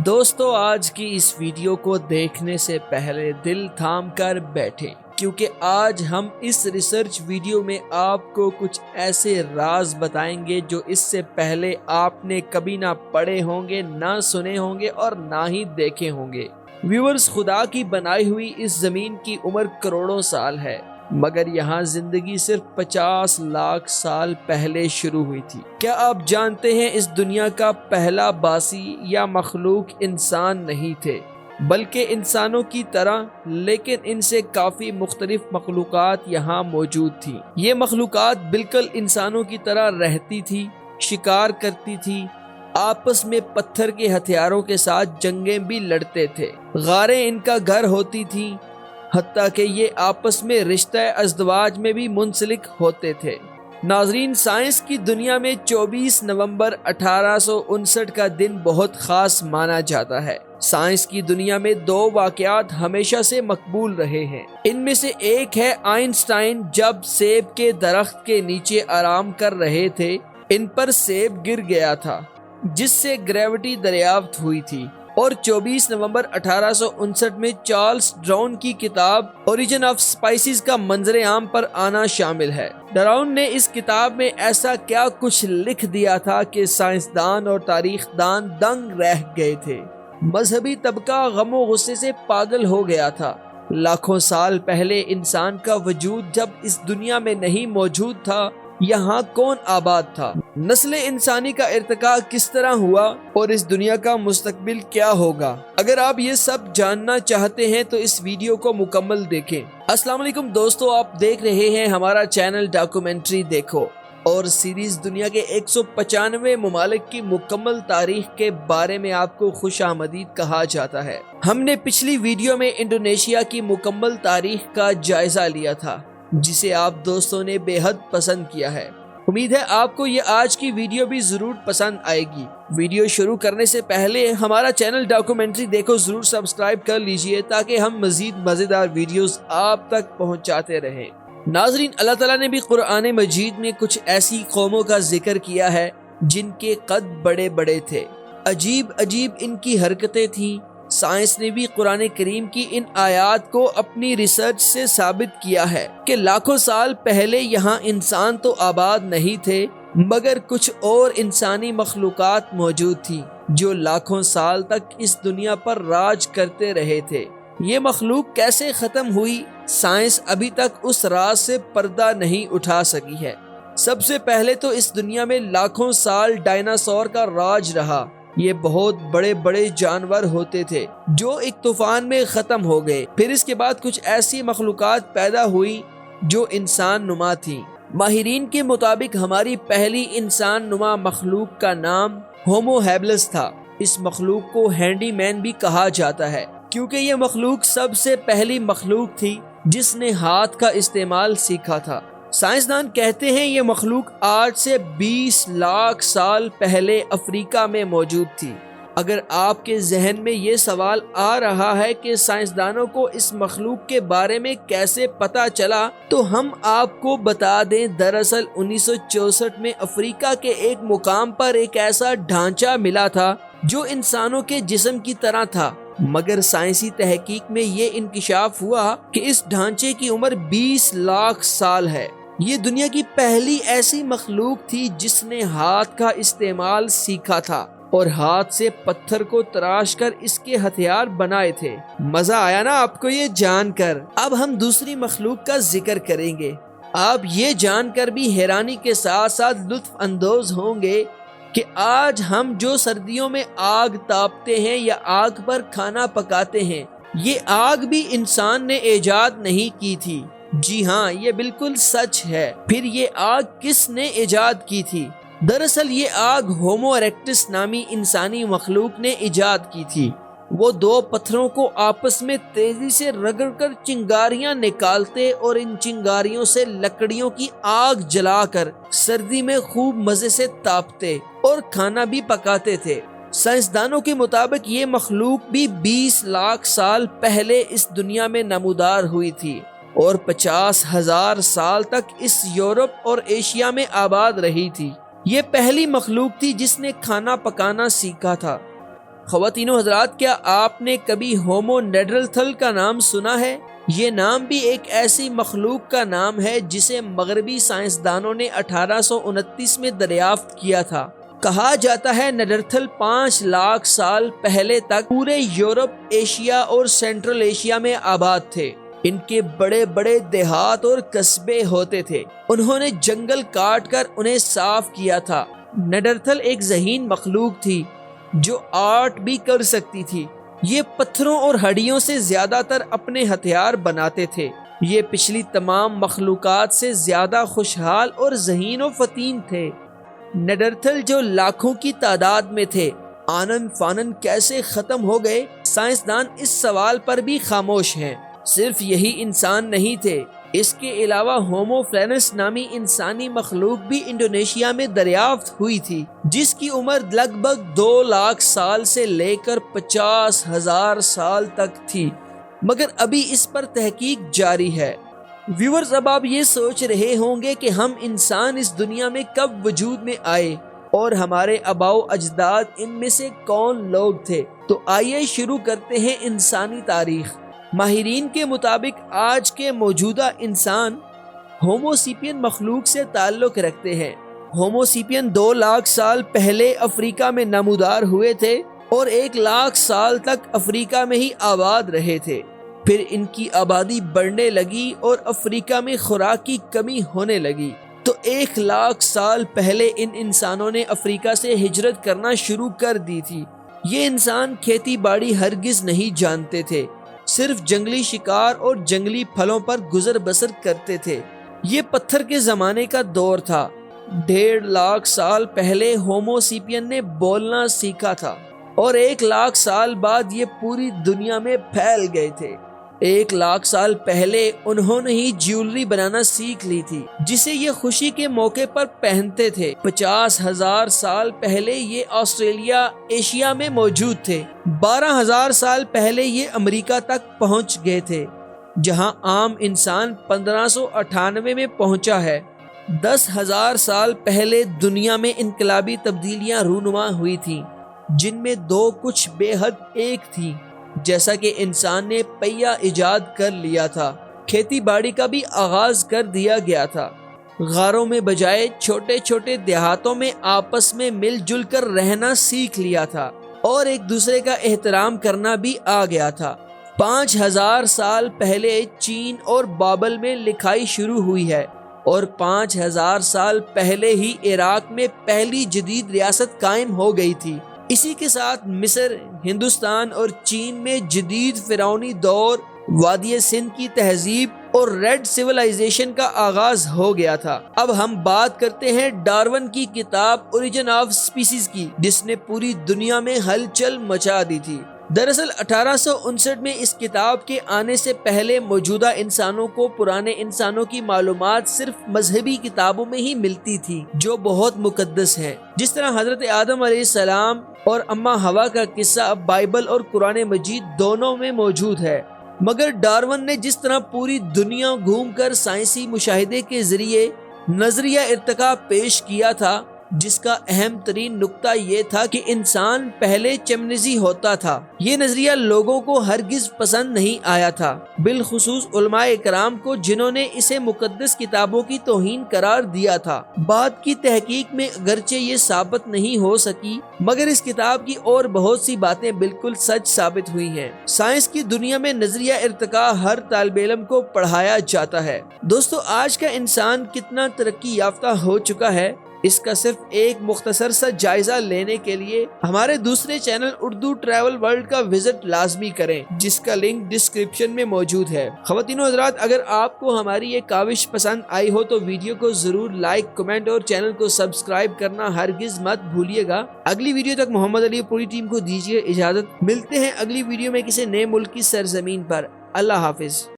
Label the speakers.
Speaker 1: دوستو آج کی اس ویڈیو کو دیکھنے سے پہلے دل تھام کر بیٹھیں، کیونکہ آج ہم اس ریسرچ ویڈیو میں آپ کو کچھ ایسے راز بتائیں گے جو اس سے پہلے آپ نے کبھی نہ پڑھے ہوں گے، نہ سنے ہوں گے اور نہ ہی دیکھے ہوں گے۔ ویورز، خدا کی بنائی ہوئی اس زمین کی عمر کروڑوں سال ہے، مگر یہاں زندگی صرف 50 لاکھ سال پہلے شروع ہوئی تھی۔ کیا آپ جانتے ہیں اس دنیا کا پہلا باسی یا مخلوق انسان نہیں تھے، بلکہ انسانوں کی طرح لیکن ان سے کافی مختلف مخلوقات یہاں موجود تھیں۔ یہ مخلوقات بالکل انسانوں کی طرح رہتی تھی، شکار کرتی تھی، آپس میں پتھر کے ہتھیاروں کے ساتھ جنگیں بھی لڑتے تھے، غاریں ان کا گھر ہوتی تھیں، حتیٰ کہ یہ آپس میں رشتہ ازدواج میں بھی منسلک ہوتے تھے۔ ناظرین، سائنس کی دنیا میں 24 نومبر 1859 کا دن بہت خاص مانا جاتا ہے۔ سائنس کی دنیا میں 2 واقعات ہمیشہ سے مقبول رہے ہیں۔ ان میں سے ایک ہے آئنسٹائن جب سیب کے درخت کے نیچے آرام کر رہے تھے، ان پر سیب گر گیا تھا جس سے گریوٹی دریافت ہوئی تھی، اور 24 نومبر 1859 میں چارلس ڈارون کی کتاب اوریجن آف اسپائسیز کا منظر عام پر آنا شامل ہے۔ ڈارون نے اس کتاب میں ایسا کیا کچھ لکھ دیا تھا کہ سائنسدان اور تاریخ دان دنگ رہ گئے تھے۔ مذہبی طبقہ غم و غصے سے پاگل ہو گیا تھا۔ لاکھوں سال پہلے انسان کا وجود جب اس دنیا میں نہیں موجود تھا، یہاں کون آباد تھا؟ نسل انسانی کا ارتقاء کس طرح ہوا اور اس دنیا کا مستقبل کیا ہوگا؟ اگر آپ یہ سب جاننا چاہتے ہیں تو اس ویڈیو کو مکمل دیکھیں۔ السلام علیکم دوستو، آپ دیکھ رہے ہیں ہمارا چینل ڈاکومنٹری دیکھو، اور سیریز دنیا کے 195 ممالک کی مکمل تاریخ کے بارے میں آپ کو خوش آمدید کہا جاتا ہے۔ ہم نے پچھلی ویڈیو میں انڈونیشیا کی مکمل تاریخ کا جائزہ لیا تھا، جسے آپ دوستوں نے بے حد پسند کیا ہے۔ امید ہے آپ کو یہ آج کی ویڈیو بھی ضرور پسند آئے گی۔ ویڈیو شروع کرنے سے پہلے ہمارا چینل ڈاکومنٹری دیکھو ضرور سبسکرائب کر لیجئے تاکہ ہم مزید مزیدار ویڈیوز آپ تک پہنچاتے رہیں۔ ناظرین، اللہ تعالیٰ نے بھی قرآن مجید میں کچھ ایسی قوموں کا ذکر کیا ہے جن کے قد بڑے بڑے تھے، عجیب عجیب ان کی حرکتیں تھیں۔ سائنس نے بھی قرآن کریم کی ان آیات کو اپنی ریسرچ سے ثابت کیا ہے کہ لاکھوں سال پہلے یہاں انسان تو آباد نہیں تھے، مگر کچھ اور انسانی مخلوقات موجود تھیں جو لاکھوں سال تک اس دنیا پر راج کرتے رہے تھے۔ یہ مخلوق کیسے ختم ہوئی، سائنس ابھی تک اس راز سے پردہ نہیں اٹھا سکی ہے۔ سب سے پہلے تو اس دنیا میں لاکھوں سال ڈائناسور کا راج رہا۔ یہ بہت بڑے بڑے جانور ہوتے تھے جو ایک طوفان میں ختم ہو گئے۔ پھر اس کے بعد کچھ ایسی مخلوقات پیدا ہوئی جو انسان نما تھیں۔ ماہرین کے مطابق ہماری پہلی انسان نما مخلوق کا نام ہومو ہیبلس تھا۔ اس مخلوق کو ہینڈی مین بھی کہا جاتا ہے، کیونکہ یہ مخلوق سب سے پہلی مخلوق تھی جس نے ہاتھ کا استعمال سیکھا تھا۔ سائنسدان کہتے ہیں یہ مخلوق آج سے 20 لاکھ سال پہلے افریقہ میں موجود تھی۔ اگر آپ کے ذہن میں یہ سوال آ رہا ہے کہ سائنسدانوں کو اس مخلوق کے بارے میں کیسے پتہ چلا، تو ہم آپ کو بتا دیں، دراصل 1964 میں افریقہ کے ایک مقام پر ایک ایسا ڈھانچہ ملا تھا جو انسانوں کے جسم کی طرح تھا، مگر سائنسی تحقیق میں یہ انکشاف ہوا کہ اس ڈھانچے کی عمر 20 لاکھ سال ہے۔ یہ دنیا کی پہلی ایسی مخلوق تھی جس نے ہاتھ کا استعمال سیکھا تھا اور ہاتھ سے پتھر کو تراش کر اس کے ہتھیار بنائے تھے۔ مزہ آیا نا آپ کو یہ جان کر؟ اب ہم دوسری مخلوق کا ذکر کریں گے۔ آپ یہ جان کر بھی حیرانی کے ساتھ ساتھ لطف اندوز ہوں گے کہ آج ہم جو سردیوں میں آگ تاپتے ہیں یا آگ پر کھانا پکاتے ہیں، یہ آگ بھی انسان نے ایجاد نہیں کی تھی۔ جی ہاں، یہ بالکل سچ ہے۔ پھر یہ آگ کس نے ایجاد کی تھی؟ دراصل یہ آگ ہومو اریکٹس نامی انسانی مخلوق نے ایجاد کی تھی۔ وہ 2 پتھروں کو آپس میں تیزی سے رگڑ کر چنگاریاں نکالتے اور ان چنگاریوں سے لکڑیوں کی آگ جلا کر سردی میں خوب مزے سے تاپتے اور کھانا بھی پکاتے تھے۔ سائنسدانوں کے مطابق یہ مخلوق بھی 20 لاکھ سال پہلے اس دنیا میں نمودار ہوئی تھی اور 50,000 سال تک اس یورپ اور ایشیا میں آباد رہی تھی۔ یہ پہلی مخلوق تھی جس نے کھانا پکانا سیکھا تھا۔ خواتین و حضرات، کیا آپ نے کبھی ہومو نیڈرتھل کا نام سنا ہے؟ یہ نام بھی ایک ایسی مخلوق کا نام ہے جسے مغربی سائنسدانوں نے 1829 میں دریافت کیا تھا۔ کہا جاتا ہے نیڈرتھل 5 لاکھ سال پہلے تک پورے یورپ، ایشیا اور سینٹرل ایشیا میں آباد تھے۔ ان کے بڑے بڑے دیہات اور قصبے ہوتے تھے۔ انہوں نے جنگل کاٹ کر انہیں صاف کیا تھا۔ نیڈرتھل ایک ذہین مخلوق تھی جو آرٹ بھی کر سکتی تھی۔ یہ پتھروں اور ہڈیوں سے زیادہ تر اپنے ہتھیار بناتے تھے۔ یہ پچھلی تمام مخلوقات سے زیادہ خوشحال اور ذہین و فطین تھے۔ نیڈرتھل جو لاکھوں کی تعداد میں تھے، آنن فانن کیسے ختم ہو گئے؟ سائنسدان اس سوال پر بھی خاموش ہیں۔ صرف یہی انسان نہیں تھے، اس کے علاوہ ہومو فلینس نامی انسانی مخلوق بھی انڈونیشیا میں دریافت ہوئی تھی، جس کی عمر لگ بھگ 2 لاکھ سال سے لے کر 50,000 سال تک تھی، مگر ابھی اس پر تحقیق جاری ہے۔ ویورز، اب آپ یہ سوچ رہے ہوں گے کہ ہم انسان اس دنیا میں کب وجود میں آئے اور ہمارے آباء و اجداد ان میں سے کون لوگ تھے؟ تو آئیے شروع کرتے ہیں انسانی تاریخ۔ ماہرین کے مطابق آج کے موجودہ انسان ہومو سیپین مخلوق سے تعلق رکھتے ہیں۔ ہومو سیپین 2 لاکھ سال پہلے افریقہ میں نمودار ہوئے تھے اور 1 لاکھ سال تک افریقہ میں ہی آباد رہے تھے۔ پھر ان کی آبادی بڑھنے لگی اور افریقہ میں خوراک کی کمی ہونے لگی، تو 1 لاکھ سال پہلے ان انسانوں نے افریقہ سے ہجرت کرنا شروع کر دی تھی۔ یہ انسان کھیتی باڑی ہرگز نہیں جانتے تھے، صرف جنگلی شکار اور جنگلی پھلوں پر گزر بسر کرتے تھے۔ یہ پتھر کے زمانے کا دور تھا۔ 1.5 لاکھ سال پہلے ہومو سیپین نے بولنا سیکھا تھا اور 1 لاکھ سال بعد یہ پوری دنیا میں پھیل گئے تھے۔ 1 لاکھ سال پہلے انہوں نے ہی جیولری بنانا سیکھ لی تھی، جسے یہ خوشی کے موقع پر پہنتے تھے۔ 50,000 سال پہلے یہ آسٹریلیا، ایشیا میں موجود تھے۔ 12,000 سال پہلے یہ امریکہ تک پہنچ گئے تھے، جہاں عام انسان 1598 میں پہنچا ہے۔ 10,000 سال پہلے دنیا میں انقلابی تبدیلیاں رونما ہوئی تھیں، جن میں 2 کچھ بے حد ایک تھی، جیسا کہ انسان نے پہیہ ایجاد کر لیا تھا، کھیتی باڑی کا بھی آغاز کر دیا گیا تھا، غاروں میں بجائے چھوٹے چھوٹے دیہاتوں میں آپس میں مل جل کر رہنا سیکھ لیا تھا، اور ایک دوسرے کا احترام کرنا بھی آ گیا تھا۔ 5,000 سال پہلے چین اور بابل میں لکھائی شروع ہوئی ہے، اور 5,000 سال پہلے ہی عراق میں پہلی جدید ریاست قائم ہو گئی تھی۔ اسی کے ساتھ مصر، ہندوستان اور چین میں جدید فرعونی دور، وادی سندھ کی تہذیب اور ریڈ سیولائزیشن کا آغاز ہو گیا تھا۔ اب ہم بات کرتے ہیں ڈارون کی کتاب اوریجن آف سپیسیز کی، جس نے پوری دنیا میں ہلچل مچا دی تھی۔ دراصل 1859 میں اس کتاب کے آنے سے پہلے موجودہ انسانوں کو پرانے انسانوں کی معلومات صرف مذہبی کتابوں میں ہی ملتی تھی، جو بہت مقدس ہیں، جس طرح حضرت آدم علیہ السلام اور اماں ہوا کا قصہ بائبل اور قرآن مجید دونوں میں موجود ہے۔ مگر ڈارون نے جس طرح پوری دنیا گھوم کر سائنسی مشاہدے کے ذریعے نظریہ ارتقاء پیش کیا تھا، جس کا اہم ترین نقطہ یہ تھا کہ انسان پہلے چمنزی ہوتا تھا، یہ نظریہ لوگوں کو ہرگز پسند نہیں آیا تھا، بالخصوص علماء کرام کو، جنہوں نے اسے مقدس کتابوں کی توہین قرار دیا تھا۔ بعد کی تحقیق میں اگرچہ یہ ثابت نہیں ہو سکی، مگر اس کتاب کی اور بہت سی باتیں بالکل سچ ثابت ہوئی ہیں۔ سائنس کی دنیا میں نظریہ ارتقاء ہر طالب علم کو پڑھایا جاتا ہے۔ دوستو، آج کا انسان کتنا ترقی یافتہ ہو چکا ہے، اس کا صرف ایک مختصر سا جائزہ لینے کے لیے ہمارے دوسرے چینل اردو ٹریول ورلڈ کا وزٹ لازمی کریں، جس کا لنک ڈسکرپشن میں موجود ہے۔ خواتین و حضرات، اگر آپ کو ہماری یہ کاوش پسند آئی ہو تو ویڈیو کو ضرور لائک، کمنٹ اور چینل کو سبسکرائب کرنا ہرگز مت بھولیے گا۔ اگلی ویڈیو تک محمد علی پوری ٹیم کو دیجیے اجازت، ملتے ہیں اگلی ویڈیو میں کسی نئے ملک کی سرزمین پر۔ اللہ حافظ۔